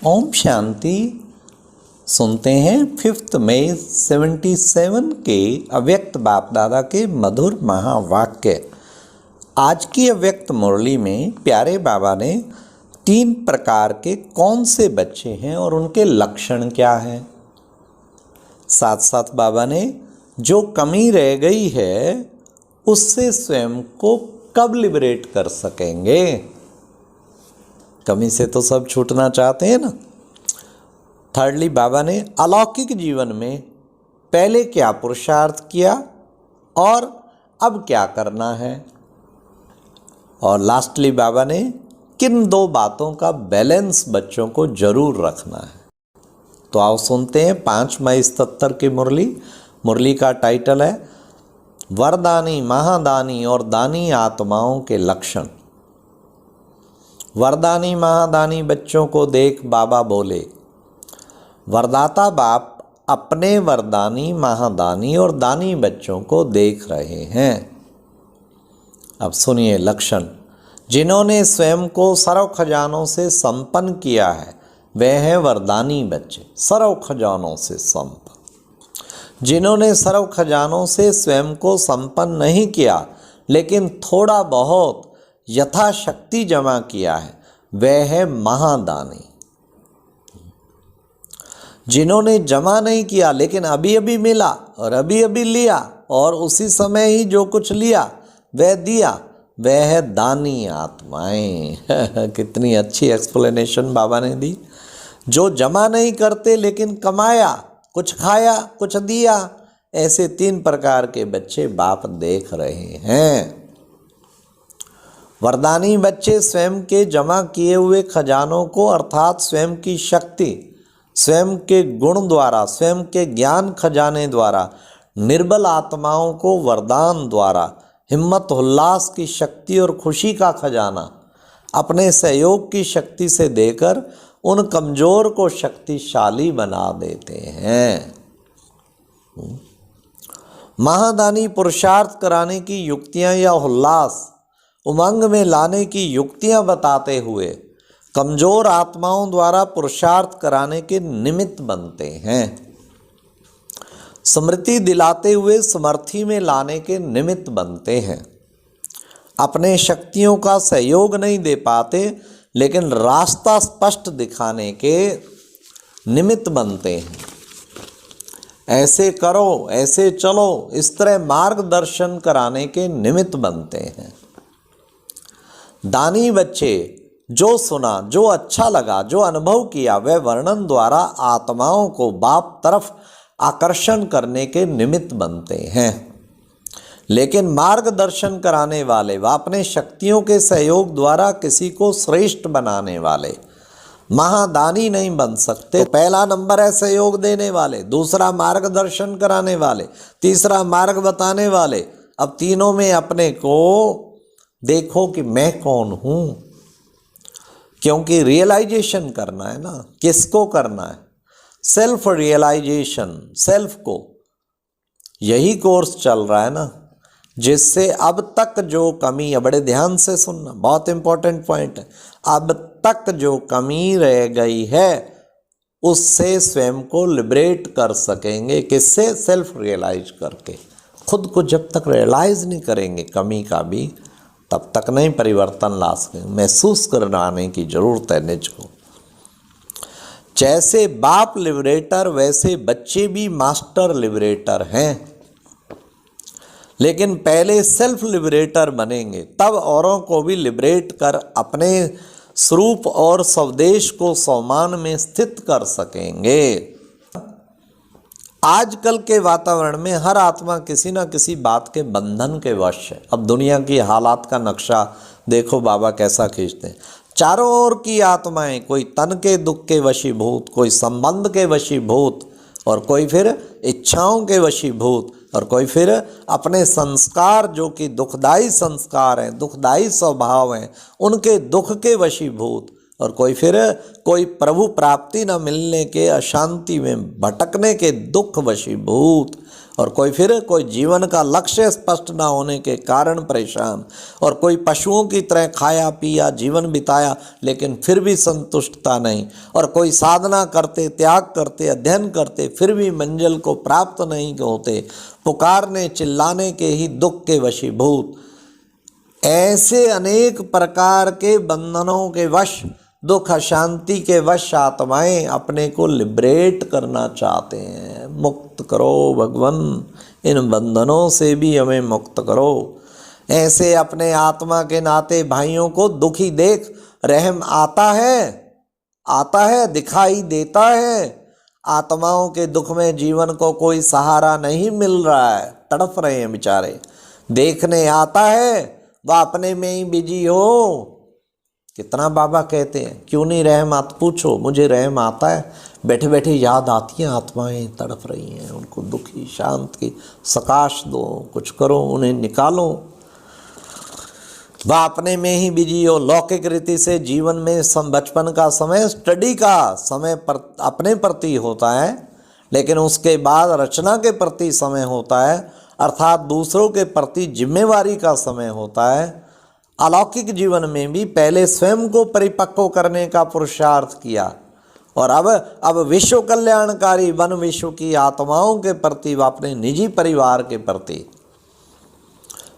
ओम शांति। सुनते हैं 5 मई 77 के अव्यक्त बाप दादा के मधुर महावाक्य। आज की अव्यक्त मुरली में प्यारे बाबा ने 3 प्रकार के कौन से बच्चे हैं और उनके लक्षण क्या हैं। साथ साथ बाबा ने जो कमी रह गई है उससे स्वयं को कब लिबरेट कर सकेंगे। कमी से तो सब छूटना चाहते हैं ना। थर्डली बाबा ने अलौकिक जीवन में पहले क्या पुरुषार्थ किया और अब क्या करना है। और लास्टली बाबा ने किन 2 बातों का बैलेंस बच्चों को जरूर रखना है। तो आओ सुनते हैं 5 मई 77 की मुरली का टाइटल है वरदानी महादानी और दानी आत्माओं के लक्षण। वरदानी महादानी बच्चों को देख बाबा बोले, वरदाता बाप अपने वरदानी महादानी और दानी बच्चों को देख रहे हैं। अब सुनिए लक्षण। जिन्होंने स्वयं को सर्व खजानों से संपन्न किया है वह है वरदानी बच्चे, सर्व खजानों से संपन्न। जिन्होंने सर्व खजानों से स्वयं को संपन्न नहीं किया लेकिन थोड़ा बहुत यथाशक्ति जमा किया है वह है महादानी। जिन्होंने जमा नहीं किया लेकिन अभी अभी मिला और अभी अभी लिया और उसी समय ही जो कुछ लिया वह दिया वह है दानी आत्माएं। कितनी अच्छी एक्सप्लेनेशन बाबा ने दी। जो जमा नहीं करते लेकिन कमाया, कुछ खाया, कुछ दिया, ऐसे 3 प्रकार के बच्चे बाप देख रहे हैं। वरदानी बच्चे स्वयं के जमा किए हुए खजानों को अर्थात स्वयं की शक्ति, स्वयं के गुण द्वारा, स्वयं के ज्ञान खजाने द्वारा निर्बल आत्माओं को वरदान द्वारा हिम्मत उल्लास की शक्ति और खुशी का खजाना अपने सहयोग की शक्ति से देकर उन कमजोर को शक्तिशाली बना देते हैं। महादानी पुरुषार्थ कराने की युक्तियां या उल्लास उमंग में लाने की युक्तियां बताते हुए कमजोर आत्माओं द्वारा पुरुषार्थ कराने के निमित्त बनते हैं। स्मृति दिलाते हुए समर्थी में लाने के निमित्त बनते हैं। अपने शक्तियों का सहयोग नहीं दे पाते लेकिन रास्ता स्पष्ट दिखाने के निमित्त बनते हैं। ऐसे करो, ऐसे चलो, इस तरह मार्गदर्शन कराने के निमित्त बनते हैं। दानी बच्चे जो सुना, जो अच्छा लगा, जो अनुभव किया वह वर्णन द्वारा आत्माओं को बाप तरफ आकर्षण करने के निमित्त बनते हैं। लेकिन मार्गदर्शन कराने वाले व अपने शक्तियों के सहयोग द्वारा किसी को श्रेष्ठ बनाने वाले महादानी नहीं बन सकते। तो पहला नंबर है सहयोग देने वाले, दूसरा मार्गदर्शन कराने वाले, तीसरा मार्ग बताने वाले। अब तीनों में अपने को देखो कि मैं कौन हूं, क्योंकि रियलाइजेशन करना है ना। किसको करना है? सेल्फ रियलाइजेशन, सेल्फ को। यही कोर्स चल रहा है ना, जिससे अब तक जो कमी, बड़े ध्यान से सुनना, बहुत इंपॉर्टेंट पॉइंट है। अब तक जो कमी रह गई है उससे स्वयं को लिबरेट कर सकेंगे। किससे? सेल्फ रियलाइज करके। खुद को जब तक रियलाइज नहीं करेंगे कमी का भी, तब तक नहीं परिवर्तन ला सकेंगे। महसूस कराने की जरूरत है निज को। जैसे बाप लिबरेटर वैसे बच्चे भी मास्टर लिबरेटर हैं। लेकिन पहले सेल्फ लिबरेटर बनेंगे, तब औरों को भी लिबरेट कर अपने स्वरूप और स्वदेश को स्वमान में स्थित कर सकेंगे। आजकल के वातावरण में हर आत्मा किसी न किसी बात के बंधन के वश है। अब दुनिया की हालात का नक्शा देखो बाबा कैसा खींचते हैं। चारों ओर की आत्माएं, कोई तन के दुख के वशीभूत, कोई संबंध के वशीभूत, और कोई फिर इच्छाओं के वशीभूत, और कोई फिर अपने संस्कार जो कि दुखदायी संस्कार हैं, दुखदायी स्वभाव हैं, उनके दुख के वशीभूत, और कोई फिर कोई प्रभु प्राप्ति न मिलने के अशांति में भटकने के दुख वशीभूत, और कोई जीवन का लक्ष्य स्पष्ट न होने के कारण परेशान, और कोई पशुओं की तरह खाया पिया जीवन बिताया लेकिन फिर भी संतुष्टता नहीं, और कोई साधना करते, त्याग करते, अध्ययन करते, फिर भी मंजिल को प्राप्त नहीं होते, पुकारने चिल्लाने के ही दुख के वशीभूत। ऐसे अनेक प्रकार के बंधनों के वश, दुख अशांति के वश आत्माएं अपने को लिबरेट करना चाहते हैं। मुक्त करो भगवान, इन बंधनों से भी हमें मुक्त करो। ऐसे अपने आत्मा के नाते भाइयों को दुखी देख रहम आता है, दिखाई देता है। आत्माओं के दुख में जीवन को कोई सहारा नहीं मिल रहा है, तड़प रहे हैं बेचारे। देखने आता है, वह अपने में ही बिजी हो। कितना बाबा कहते हैं क्यों नहीं रहम आत पूछो, मुझे रहम आता है। बैठे बैठे याद आती हैं, आत्माएं तड़प रही हैं, उनको दुखी शांत की सकाश दो, कुछ करो, उन्हें निकालो। वह अपने में ही बिजी हो। लौकिक रीति से जीवन में बचपन का समय, स्टडी का समय अपने प्रति होता है, लेकिन उसके बाद रचना के प्रति समय होता है, अर्थात दूसरों के प्रति जिम्मेवारी का समय होता है। अलौकिक जीवन में भी पहले स्वयं को परिपक्व करने का पुरुषार्थ किया, और अब विश्व कल्याणकारी वन विश्व की आत्माओं के प्रति व अपने निजी परिवार के प्रति।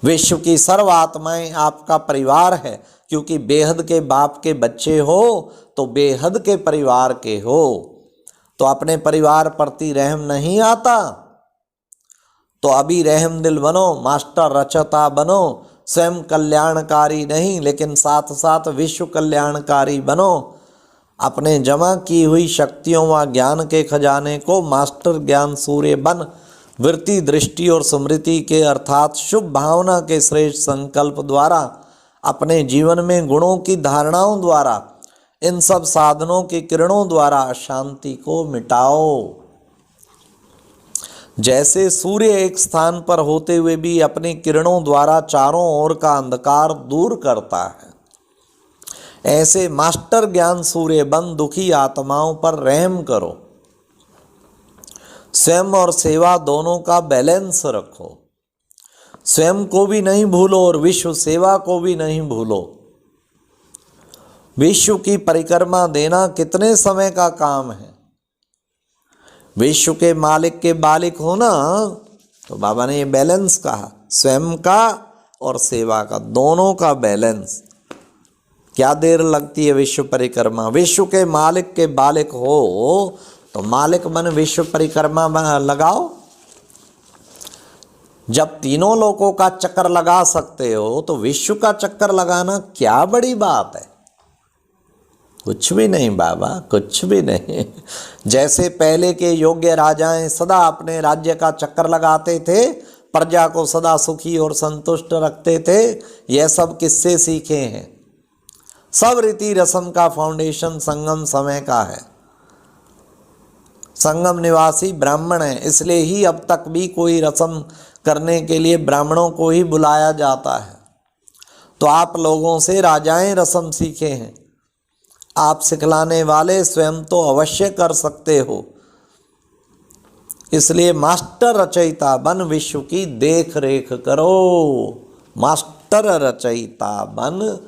विश्व की सर्व आत्माएं आपका परिवार है, क्योंकि बेहद के बाप के बच्चे हो तो बेहद के परिवार के हो। तो अपने परिवार प्रति रहम नहीं आता तो अभी रहम दिल बनो, मास्टर रचता बनो। स्वयं कल्याणकारी नहीं लेकिन साथ साथ विश्व कल्याणकारी बनो। अपने जमा की हुई शक्तियों व ज्ञान के खजाने को मास्टर ज्ञान सूर्य बन वृत्ति, दृष्टि और स्मृति के अर्थात शुभ भावना के श्रेष्ठ संकल्प द्वारा, अपने जीवन में गुणों की धारणाओं द्वारा, इन सब साधनों की किरणों द्वारा अशांति को मिटाओ। जैसे सूर्य एक स्थान पर होते हुए भी अपनी किरणों द्वारा चारों ओर का अंधकार दूर करता है, ऐसे मास्टर ज्ञान सूर्य बन दुखी आत्माओं पर रहम करो। स्वयं और सेवा दोनों का बैलेंस रखो। स्वयं को भी नहीं भूलो और विश्व सेवा को भी नहीं भूलो। विश्व की परिक्रमा देना कितने समय का काम है। विश्व के मालिक के बालिक हो ना, तो बाबा ने ये बैलेंस कहा, स्वयं का और सेवा का, दोनों का बैलेंस। क्या देर लगती है विश्व परिक्रमा। विश्व के मालिक के बालिक हो तो मालिक मन विश्व परिक्रमा लगाओ। जब तीनों लोकों का चक्कर लगा सकते हो तो विश्व का चक्कर लगाना क्या बड़ी बात है। कुछ भी नहीं बाबा, कुछ भी नहीं। जैसे पहले के योग्य राजाएं सदा अपने राज्य का चक्कर लगाते थे, प्रजा को सदा सुखी और संतुष्ट रखते थे, यह सब किससे सीखे हैं। सब रीति रस्म का फाउंडेशन संगम समय का है। संगम निवासी ब्राह्मण है, इसलिए ही अब तक भी कोई रस्म करने के लिए ब्राह्मणों को ही बुलाया जाता है। तो आप लोगों से राजाएं रस्म सीखे हैं, आप सिखलाने वाले स्वयं तो अवश्य कर सकते हो। इसलिए मास्टर रचयिता बन विश्व की देख रेख करो। मास्टर रचयिता बन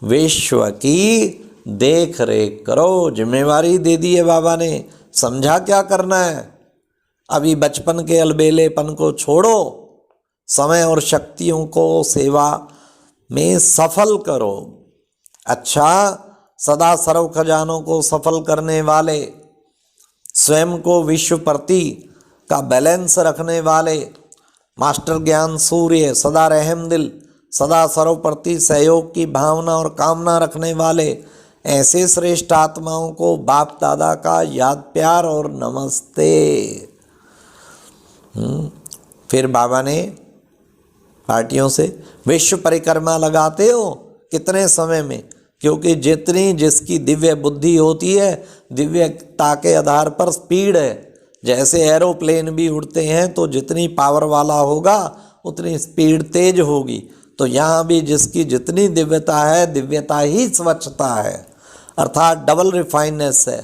विश्व की देख रेख करो। जिम्मेवारी दे दी है बाबा ने, समझा क्या करना है। अभी बचपन के अलबेलेपन को छोड़ो, समय और शक्तियों को सेवा में सफल करो। अच्छा, सदा सर्व खजानों को सफल करने वाले, स्वयं को विश्व प्रति का बैलेंस रखने वाले, मास्टर ज्ञान सूर्य, सदा रहम दिल, सदा सर्व प्रति सहयोग की भावना और कामना रखने वाले, ऐसे श्रेष्ठ आत्माओं को बाप दादा का याद प्यार और नमस्ते। फिर बाबा ने पार्टियों से, विश्व परिक्रमा लगाते हो कितने समय में, क्योंकि जितनी जिसकी दिव्य बुद्धि होती है, दिव्यता के आधार पर स्पीड है। जैसे एरोप्लेन भी उड़ते हैं तो जितनी पावर वाला होगा उतनी स्पीड तेज होगी। तो यहाँ भी जिसकी जितनी दिव्यता है, दिव्यता ही स्वच्छता है, अर्थात डबल रिफाइननेस है।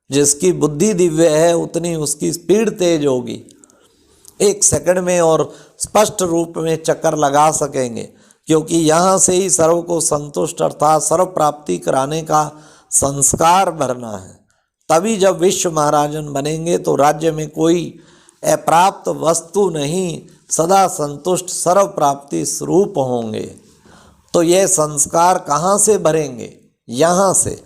जिसकी बुद्धि दिव्य है उतनी उसकी स्पीड तेज होगी। 1 सेकंड में और स्पष्ट रूप में चक्कर लगा सकेंगे, क्योंकि यहाँ से ही सर्व को संतुष्ट अर्थात सर्व प्राप्ति कराने का संस्कार भरना है। तभी जब विश्व महाराजन बनेंगे तो राज्य में कोई अप्राप्त वस्तु नहीं, सदा संतुष्ट सर्व प्राप्ति स्वरूप होंगे। तो यह संस्कार कहाँ से भरेंगे? यहाँ से।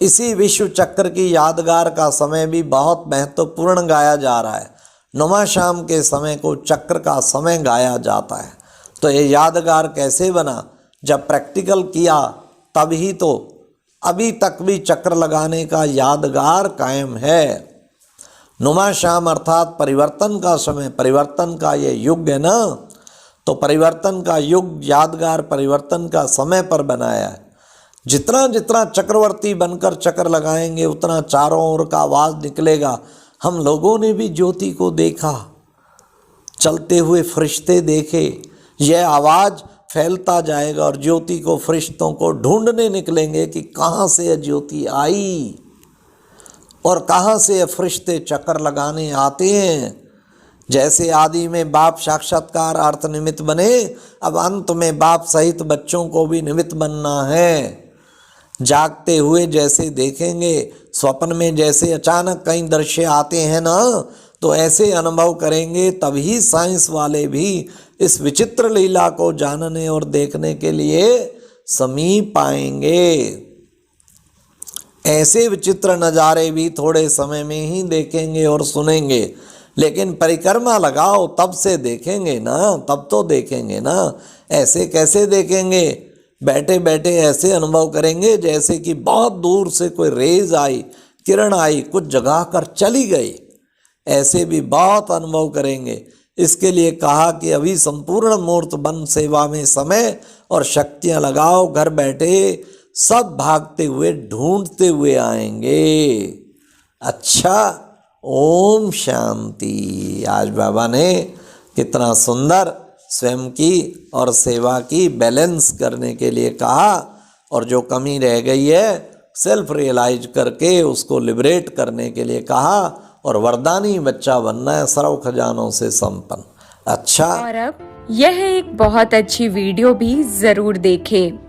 इसी विश्व चक्र की यादगार का समय भी बहुत महत्वपूर्ण गाया जा रहा है। नुमा शाम के समय को चक्र का समय गाया जाता है। तो ये यादगार कैसे बना? जब प्रैक्टिकल किया तभी तो अभी तक भी चक्र लगाने का यादगार कायम है। नुमा शाम अर्थात परिवर्तन का समय, परिवर्तन का ये युग है ना, तो परिवर्तन का युग यादगार परिवर्तन का समय पर बनाया है। जितना जितना चक्रवर्ती बनकर चक्र लगाएंगे उतना चारों ओर का आवाज़ निकलेगा। हम लोगों ने भी ज्योति को देखा, चलते हुए फरिश्ते देखे, यह आवाज़ फैलता जाएगा और ज्योति को फरिश्तों को ढूंढने निकलेंगे कि कहाँ से यह ज्योति आई और कहाँ से यह फरिश्ते चक्कर लगाने आते हैं। जैसे आदि में बाप साक्षात्कार अर्थ निमित्त बने, अब अंत में बाप सहित बच्चों को भी निमित्त बनना है। जागते हुए जैसे देखेंगे, स्वप्न में जैसे अचानक कई दृश्य आते हैं ना, तो ऐसे अनुभव करेंगे। तभी साइंस वाले भी इस विचित्र लीला को जानने और देखने के लिए समीप आएंगे। ऐसे विचित्र नज़ारे भी थोड़े समय में ही देखेंगे और सुनेंगे, लेकिन परिक्रमा लगाओ तब से देखेंगे ना, तब तो देखेंगे ना। ऐसे कैसे देखेंगे? बैठे बैठे ऐसे अनुभव करेंगे जैसे कि बहुत दूर से कोई रेज आई, किरण आई, कुछ जगा कर चली गई। ऐसे भी बहुत अनुभव करेंगे। इसके लिए कहा कि अभी संपूर्ण मूर्त बन सेवा में समय और शक्तियाँ लगाओ, घर बैठे सब भागते हुए ढूंढते हुए आएंगे। अच्छा, ओम शांति। आज बाबा ने कितना सुंदर स्वयं की और सेवा की बैलेंस करने के लिए कहा, और जो कमी रह गई है सेल्फ रियलाइज करके उसको लिबरेट करने के लिए कहा, और वरदानी बच्चा बनना है सर्व खजानों से संपन्न। अच्छा, और अब यह एक बहुत अच्छी वीडियो भी जरूर देखें।